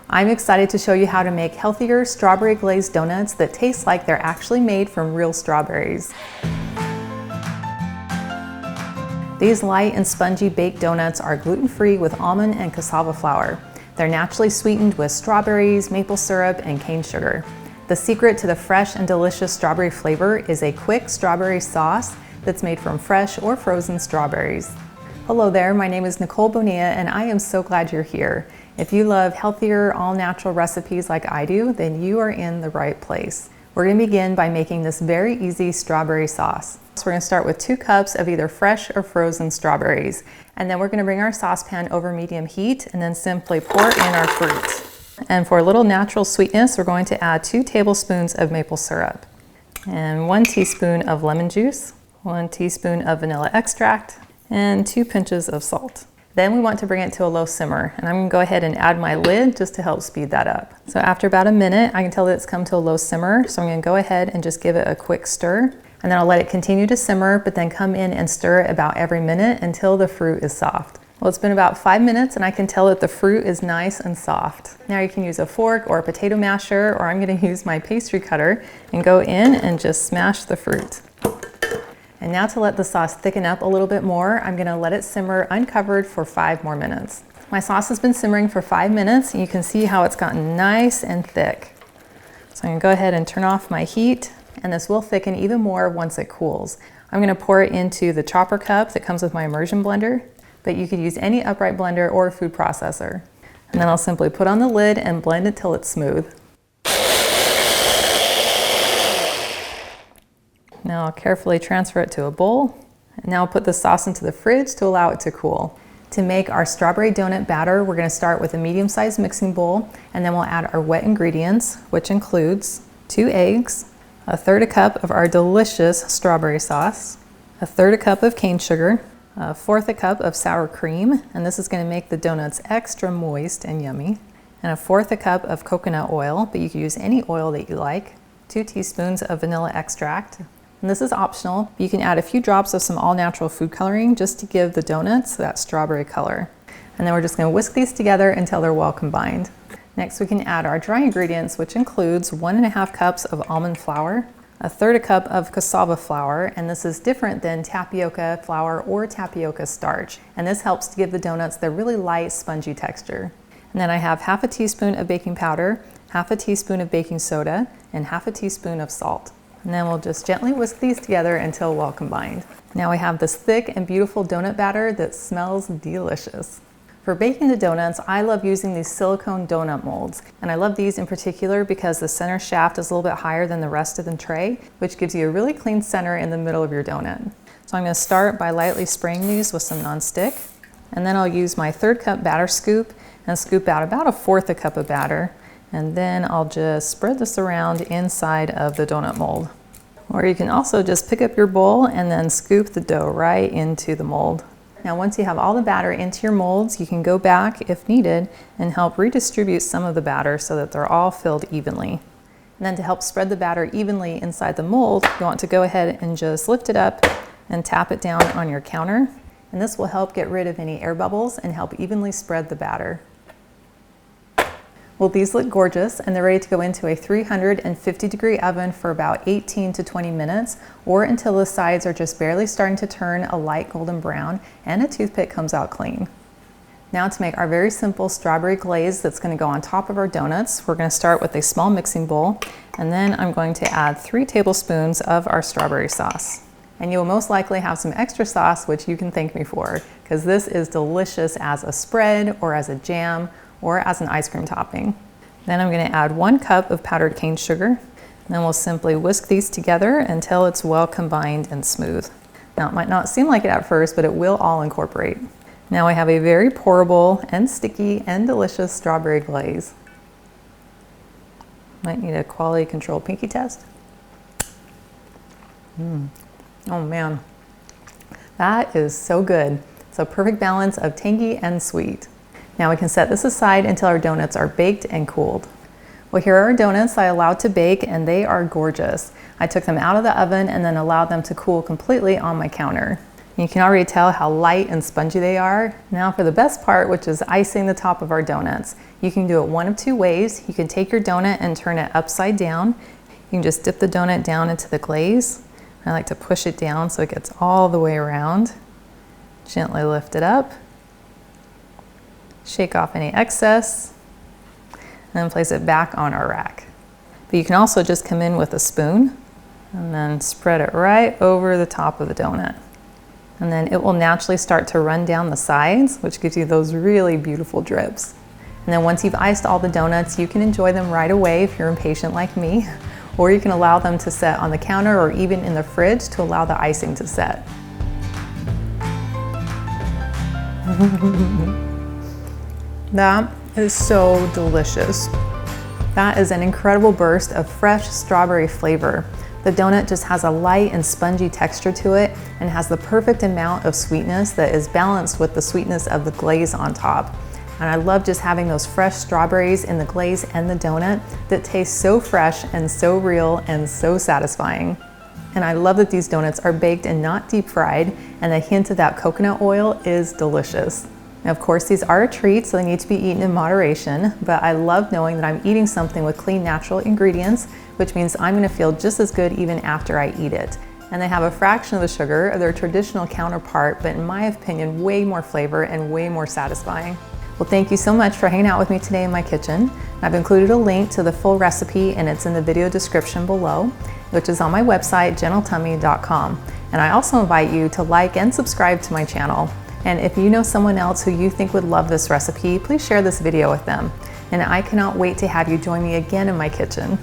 I'm excited to show you how to make healthier strawberry glazed donuts that taste like they're actually made from real strawberries. These light and spongy baked donuts are gluten-free with almond and cassava flour. They're naturally sweetened with strawberries, maple syrup, and cane sugar. The secret to the fresh and delicious strawberry flavor is a quick strawberry sauce that's made from fresh or frozen strawberries. Hello there, my name is Nicole Bonilla and I am so glad you're here. If you love healthier, all-natural recipes like I do, then you are in the right place. We're going to begin by making this very easy strawberry sauce. So we're going to start with 2 cups of either fresh or frozen strawberries. And then we're going to bring our saucepan over medium heat and then simply pour in our fruit. And for a little natural sweetness, we're going to add 2 tablespoons of maple syrup and 1 teaspoon of lemon juice, 1 teaspoon of vanilla extract, and 2 pinches of salt. Then we want to bring it to a low simmer, and I'm going to go ahead and add my lid just to help speed that up. So after about a minute, I can tell that it's come to a low simmer, so I'm going to go ahead and just give it a quick stir, and then I'll let it continue to simmer, but then come in and stir it about every minute until the fruit is soft. Well, it's been about 5 minutes and I can tell that the fruit is nice and soft. Now you can use a fork or a potato masher, or I'm going to use my pastry cutter and go in and just smash the fruit. And now to let the sauce thicken up a little bit more, I'm going to let it simmer uncovered for 5 more minutes. My sauce has been simmering for 5 minutes and you can see how it's gotten nice and thick. So I'm going to go ahead and turn off my heat, and this will thicken even more once it cools. I'm going to pour it into the chopper cup that comes with my immersion blender, but you could use any upright blender or food processor. And then I'll simply put on the lid and blend it till it's smooth. Now I'll carefully transfer it to a bowl, and now I'll put the sauce into the fridge to allow it to cool. To make our strawberry donut batter, we're going to start with a medium-sized mixing bowl, and then we'll add our wet ingredients, which includes 2 eggs, 1/3 cup of our delicious strawberry sauce, 1/3 cup of cane sugar, 1/4 cup of sour cream, and this is going to make the donuts extra moist and yummy, and 1/4 cup of coconut oil, but you can use any oil that you like, 2 teaspoons of vanilla extract. And this is optional. You can add a few drops of some all-natural food coloring just to give the donuts that strawberry color. And then we're just going to whisk these together until they're well combined. Next we can add our dry ingredients, which includes 1.5 cups of almond flour, 1/3 cup of cassava flour, and this is different than tapioca flour or tapioca starch. And this helps to give the donuts their really light, spongy texture. And then I have 1/2 teaspoon of baking powder, 1/2 teaspoon of baking soda, and 1/2 teaspoon of salt. And then we'll just gently whisk these together until well combined. Now we have this thick and beautiful donut batter that smells delicious. For baking the donuts, I love using these silicone donut molds. And I love these in particular because the center shaft is a little bit higher than the rest of the tray, which gives you a really clean center in the middle of your donut. So I'm going to start by lightly spraying these with some nonstick. And then I'll use my 1/3 cup batter scoop and scoop out about 1/4 cup of batter. And then I'll just spread this around inside of the donut mold. Or you can also just pick up your bowl and then scoop the dough right into the mold. Now once you have all the batter into your molds, you can go back if needed and help redistribute some of the batter so that they're all filled evenly. And then to help spread the batter evenly inside the mold, you want to go ahead and just lift it up and tap it down on your counter. And this will help get rid of any air bubbles and help evenly spread the batter. Well, these look gorgeous and they're ready to go into a 350-degree oven for about 18 to 20 minutes, or until the sides are just barely starting to turn a light golden brown and a toothpick comes out clean. Now to make our very simple strawberry glaze that's going to go on top of our donuts, we're going to start with a small mixing bowl, and then I'm going to add 3 tablespoons of our strawberry sauce. And you will most likely have some extra sauce, which you can thank me for, because this is delicious as a spread or as a jam or as an ice cream topping. Then I'm going to add 1 cup of powdered cane sugar, and then we'll simply whisk these together until it's well combined and smooth. Now it might not seem like it at first, but it will all incorporate. Now I have a very pourable and sticky and delicious strawberry glaze. Might need a quality control pinky test. Oh man, that is so good. It's a perfect balance of tangy and sweet. Now we can set this aside until our donuts are baked and cooled. Well, here are our donuts I allowed to bake, and they are gorgeous. I took them out of the oven and then allowed them to cool completely on my counter. You can already tell how light and spongy they are. Now for the best part, which is icing the top of our donuts. You can do it one of two ways. You can take your donut and turn it upside down. You can just dip the donut down into the glaze. I like to push it down so it gets all the way around. Gently lift it up. Shake off any excess. And then place it back on our rack. But you can also just come in with a spoon and then spread it right over the top of the donut. And then it will naturally start to run down the sides, which gives you those really beautiful drips. And then once you've iced all the donuts, you can enjoy them right away if you're impatient like me, or you can allow them to set on the counter or even in the fridge to allow the icing to set. That is so delicious. That is an incredible burst of fresh strawberry flavor. The donut just has a light and spongy texture to it and has the perfect amount of sweetness that is balanced with the sweetness of the glaze on top. And I love just having those fresh strawberries in the glaze and the donut that taste so fresh and so real and so satisfying. And I love that these donuts are baked and not deep fried, and the hint of that coconut oil is delicious. Now, of course, these are a treat, so they need to be eaten in moderation, but I love knowing that I'm eating something with clean, natural ingredients, which means I'm gonna feel just as good even after I eat it. And they have a fraction of the sugar of their traditional counterpart, but in my opinion, way more flavor and way more satisfying. Well, thank you so much for hanging out with me today in my kitchen. I've included a link to the full recipe, and it's in the video description below, which is on my website, gentletummy.com. And I also invite you to like and subscribe to my channel. And if you know someone else who you think would love this recipe, please share this video with them. And I cannot wait to have you join me again in my kitchen.